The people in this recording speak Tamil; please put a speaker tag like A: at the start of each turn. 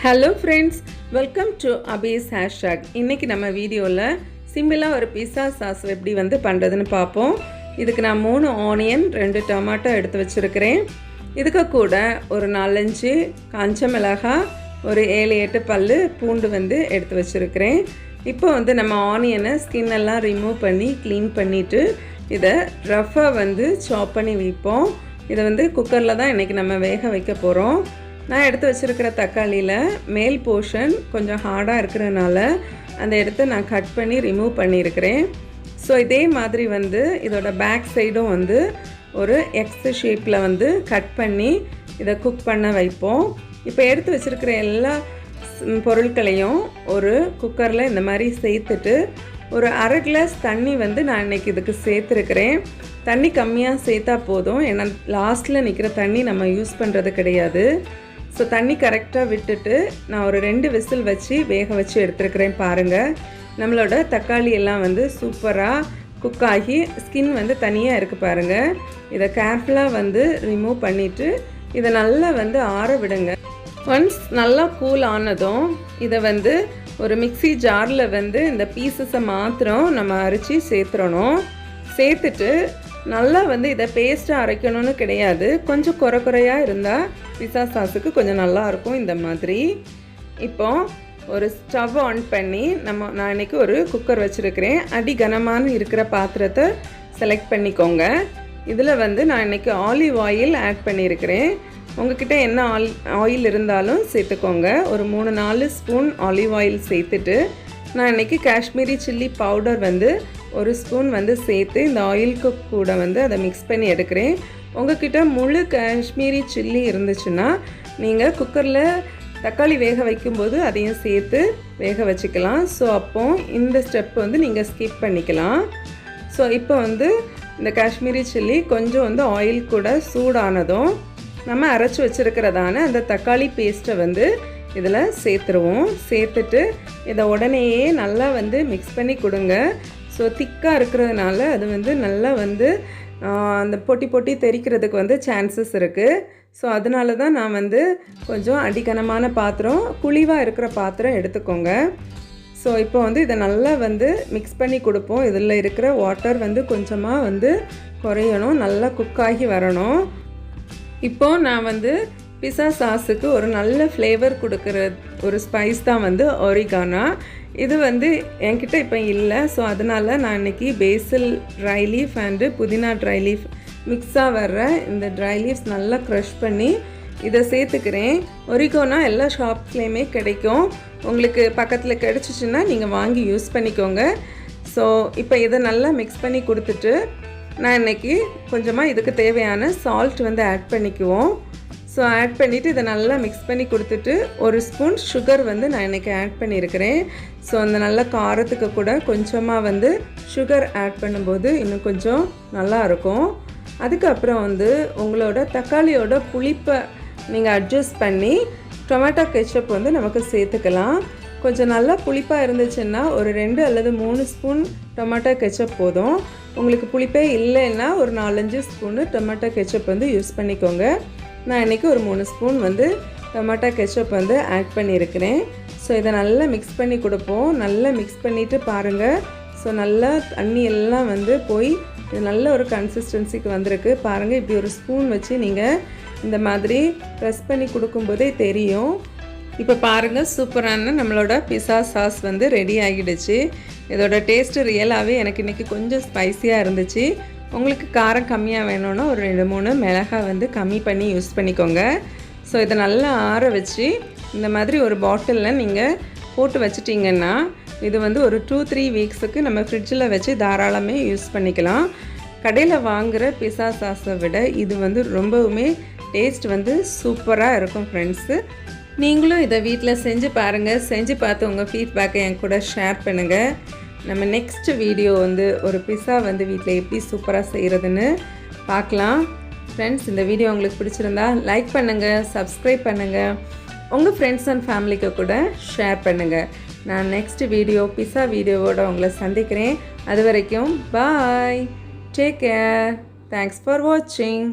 A: Hello friends, welcome to Abhi's hashtag. இன்னைக்கு நம்ம வீடியோல சிம்பிளா ஒரு pizza sauce எப்படி வந்து பண்றதுன்னு பாப்போம். இதுக்கு நான் 3 ஆனியன், 2 டொமேட்டோ எடுத்து வச்சிருக்கேன். இதுக்கு கூட ஒரு 4-5 காஞ்ச மிளகாய், ஒரு 7-8 பல்லு பூண்டு வந்து எடுத்து வச்சிருக்கேன். இப்போ வந்து நம்ம ஆனியனை ஸ்கின் எல்லாம் ரிமூவ் பண்ணி க்ளீன் பண்ணிட்டு இத ரஃபா வந்து சாப் பண்ணி வைப்போம். இத வந்து குக்கர்ல தான் இன்னைக்கு நம்ம வேக வைக்க போறோம். நான் எடுத்து வச்சிருக்கிற தக்காளியில் மேல் போர்ஷன் கொஞ்சம் ஹார்டாக இருக்கிறதுனால அந்த இடத்த நான் கட் பண்ணி ரிமூவ் பண்ணியிருக்கிறேன். ஸோ இதே மாதிரி வந்து இதோட பேக் சைடும் வந்து ஒரு எக்ஸ் ஷேப்பில் வந்து கட் பண்ணி இதை குக் பண்ண வைப்போம். இப்போ எடுத்து வச்சிருக்கிற எல்லா பொருட்களையும் ஒரு குக்கரில் இந்த மாதிரி சேர்த்துட்டு ஒரு அரை கிளாஸ் தண்ணி வந்து நான் இன்றைக்கி இதுக்கு சேர்த்துருக்கிறேன். தண்ணி கம்மியாக சேர்த்தா போதும், ஏன்னா லாஸ்ட்டில் நிற்கிற தண்ணி நம்ம யூஸ் பண்ணுறது கிடையாது. ஸோ தண்ணி கரெக்டாக விட்டுட்டு நான் ஒரு 2 விசில் வச்சு வேக வச்சு எடுத்துருக்கிறேன். பாருங்கள், நம்மளோட தக்காளி எல்லாம் வந்து சூப்பராக குக் ஆகி ஸ்கின் வந்து தனியாக இருக்குது பாருங்கள். இதை கேர்ஃபுல்லாக வந்து ரிமூவ் பண்ணிவிட்டு இதை நல்லா வந்து ஆற விடுங்க. ஒன்ஸ் நல்லா கூல் ஆனதும் இதை வந்து ஒரு மிக்ஸி ஜாரில் வந்து இந்த பீசஸை மாத்திரம் நம்ம அரைச்சி சேர்த்துறணும். சேர்த்துட்டு நல்லா வந்து இதை பேஸ்ட்டாக அரைக்கணும்னு கிடையாது, கொஞ்சம் குறையாக இருந்தால் பிஸா சாஸுக்கு கொஞ்சம் நல்லாயிருக்கும் இந்த மாதிரி. இப்போ ஒரு ஸ்டவ் ஆன் பண்ணி நான் இன்றைக்கி ஒரு குக்கர் வச்சுருக்கிறேன். அடி கனமான இருக்கிற பாத்திரத்தை செலக்ட் பண்ணிக்கோங்க. இதில் வந்து நான் இன்றைக்கி ஆலிவ் ஆயில் ஆட் பண்ணியிருக்கிறேன். உங்கள்கிட்ட என்ன ஆயில் இருந்தாலும் சேர்த்துக்கோங்க. ஒரு 3-4 ஸ்பூன் ஆலிவ் ஆயில் சேர்த்துட்டு நான் இன்றைக்கி காஷ்மீரி சில்லி பவுடர் வந்து 1 ஸ்பூன் வந்து சேர்த்து இந்த ஆயிலுக்கு கூட வந்து அதை மிக்ஸ் பண்ணி எடுக்கிறேன். உங்கள்கிட்ட முழு காஷ்மீரி சில்லி இருந்துச்சுன்னா நீங்கள் குக்கரில் தக்காளி வேக வைக்கும்போது அதையும் சேர்த்து வேக வச்சுக்கலாம். ஸோ அப்போது இந்த ஸ்டெப் வந்து நீங்கள் ஸ்கிப் பண்ணிக்கலாம். ஸோ இப்போ வந்து இந்த காஷ்மீரி சில்லி கொஞ்சம் வந்து ஆயில் கூட சூடானதும் நம்ம அரைச்சி வச்சுருக்கிறதான அந்த தக்காளி பேஸ்ட்டை வந்து இதில் சேர்த்துருவோம். சேர்த்துட்டு இதை உடனேயே நல்லா வந்து மிக்ஸ் பண்ணி கொடுங்க. ஸோ திக்காக இருக்கிறதுனால அது வந்து நல்லா வந்து அந்த பொட்டி தெறிக்கிறதுக்கு வந்து சான்சஸ் இருக்குது. ஸோ அதனால தான் நான் வந்து கொஞ்சம் அடிக்கனமான பாத்திரம், குழிவாக இருக்கிற பாத்திரம் எடுத்துக்கோங்க. ஸோ இப்போ வந்து இதை நல்லா வந்து மிக்ஸ் பண்ணி கொடுப்போம். இதில் இருக்கிற வாட்டர் வந்து கொஞ்சமாக வந்து குறையணும், நல்லா குக்காகி வரணும். இப்போது நான் வந்து பிஸா சாஸுக்கு ஒரு நல்ல ஃப்ளேவர் கொடுக்குற ஒரு ஸ்பைஸ் தான் வந்து ஒரிகானா. இது வந்து என்கிட்ட இப்போ இல்லை. ஸோ அதனால் நான் இன்றைக்கி பேசில் ட்ரை லீஃப் அண்டு புதினா ட்ரை லீஃப் மிக்ஸாக வர்ற இந்த ட்ரை லீஃப்ஸ் நல்லா க்ரஷ் பண்ணி இதை சேர்த்துக்கிறேன். ஒரிகானா எல்லா ஷாப்ஸ்லேயுமே கிடைக்கும், உங்களுக்கு பக்கத்தில் கிடச்சிச்சின்னா நீங்கள் வாங்கி யூஸ் பண்ணிக்கோங்க. ஸோ இப்போ இதை நல்லா மிக்ஸ் பண்ணி கொடுத்துட்டு நான் இன்றைக்கி கொஞ்சமாக இதுக்கு தேவையான சால்ட் வந்து ஆட் பண்ணிக்குவோம். ஸோ ஆட் பண்ணிவிட்டு இதை நல்லா மிக்ஸ் பண்ணி கொடுத்துட்டு 1 ஸ்பூன் சுகர் வந்து நான் இன்றைக்கி ஆட் பண்ணியிருக்கிறேன். ஸோ அந்த நல்ல காரத்துக்கு கூட கொஞ்சமாக வந்து சுகர் ஆட் பண்ணும்போது இன்னும் கொஞ்சம் நல்லாயிருக்கும். அதுக்கப்புறம் வந்து உங்களோட தக்காளியோட புளிப்பை நீங்கள் அட்ஜஸ்ட் பண்ணி டொமேட்டோ கெச்சப் வந்து நமக்கு சேர்த்துக்கலாம். கொஞ்சம் நல்லா புளிப்பாக இருந்துச்சுன்னா ஒரு 2 அல்லது 3 ஸ்பூன் டொமேட்டோ கெச்சப் போதும். உங்களுக்கு புளிப்பே இல்லைன்னா ஒரு 4-5 ஸ்பூனு டொமேட்டோ கெச்சப் வந்து யூஸ் பண்ணிக்கோங்க. நான் இன்றைக்கி ஒரு 3 ஸ்பூன் வந்து டொமேட்டோ கெச்சப் வந்து ஆட் பண்ணியிருக்கிறேன். ஸோ இதை நல்லா மிக்ஸ் பண்ணி கொடுப்போம். நல்லா மிக்ஸ் பண்ணிவிட்டு பாருங்கள். ஸோ நல்லா தண்ணி எல்லாம் வந்து போய் இது நல்ல ஒரு கன்சிஸ்டன்சிக்கு வந்திருக்கு பாருங்கள். இப்படி ஒரு ஸ்பூன் வச்சு நீங்கள் இந்த மாதிரி ப்ரெஸ் பண்ணி கொடுக்கும்போதே தெரியும். இப்போ பாருங்கள், சூப்பரான நம்மளோட பிஸா சாஸ் வந்து ரெடி ஆகிடுச்சு. இதோட டேஸ்ட்டு ரியலாகவே எனக்கு இன்றைக்கி கொஞ்சம் ஸ்பைஸியாக இருந்துச்சு. உங்களுக்கு காரம் கம்மியாக வேணும்னா ஒரு 2-3 மிளகாய் வந்து கம்மி பண்ணி யூஸ் பண்ணிக்கோங்க. ஸோ இதை நல்லா ஆற வச்சு இந்த மாதிரி ஒரு பாட்டிலில் நீங்கள் போட்டு வச்சிட்டிங்கன்னா இது வந்து ஒரு 2-3 வீக்ஸுக்கு நம்ம ஃப்ரிட்ஜில் வச்சு தாராளமே யூஸ் பண்ணிக்கலாம். கடையில் வாங்குகிற பிஸா சாஸை விட இது வந்து ரொம்பவுமே டேஸ்ட் வந்து சூப்பராக இருக்கும் ஃப்ரெண்ட்ஸு. நீங்களும் இதை வீட்டில் செஞ்சு பாருங்கள். செஞ்சு பார்த்து உங்கள் ஃபீட்பேக்கை என் கூட ஷேர் பண்ணுங்கள். நம்ம நெக்ஸ்ட் வீடியோ வந்து ஒரு பிஸா வந்து வீட்டில் எப்படி சூப்பராக செய்கிறதுன்னு பார்க்கலாம். ஃப்ரெண்ட்ஸ், இந்த வீடியோ உங்களுக்கு பிடிச்சிருந்தா லைக் பண்ணுங்கள், சப்ஸ்கிரைப் பண்ணுங்கள், உங்கள் ஃப்ரெண்ட்ஸ் அண்ட் ஃபேமிலிக்கு கூட ஷேர் பண்ணுங்கள். நான் நெக்ஸ்ட் வீடியோ பிஸா வீடியோவோடு உங்களை சந்திக்கிறேன். அது வரைக்கும் பாய், டேக் கேர், தேங்க்ஸ் ஃபார் வாட்சிங்.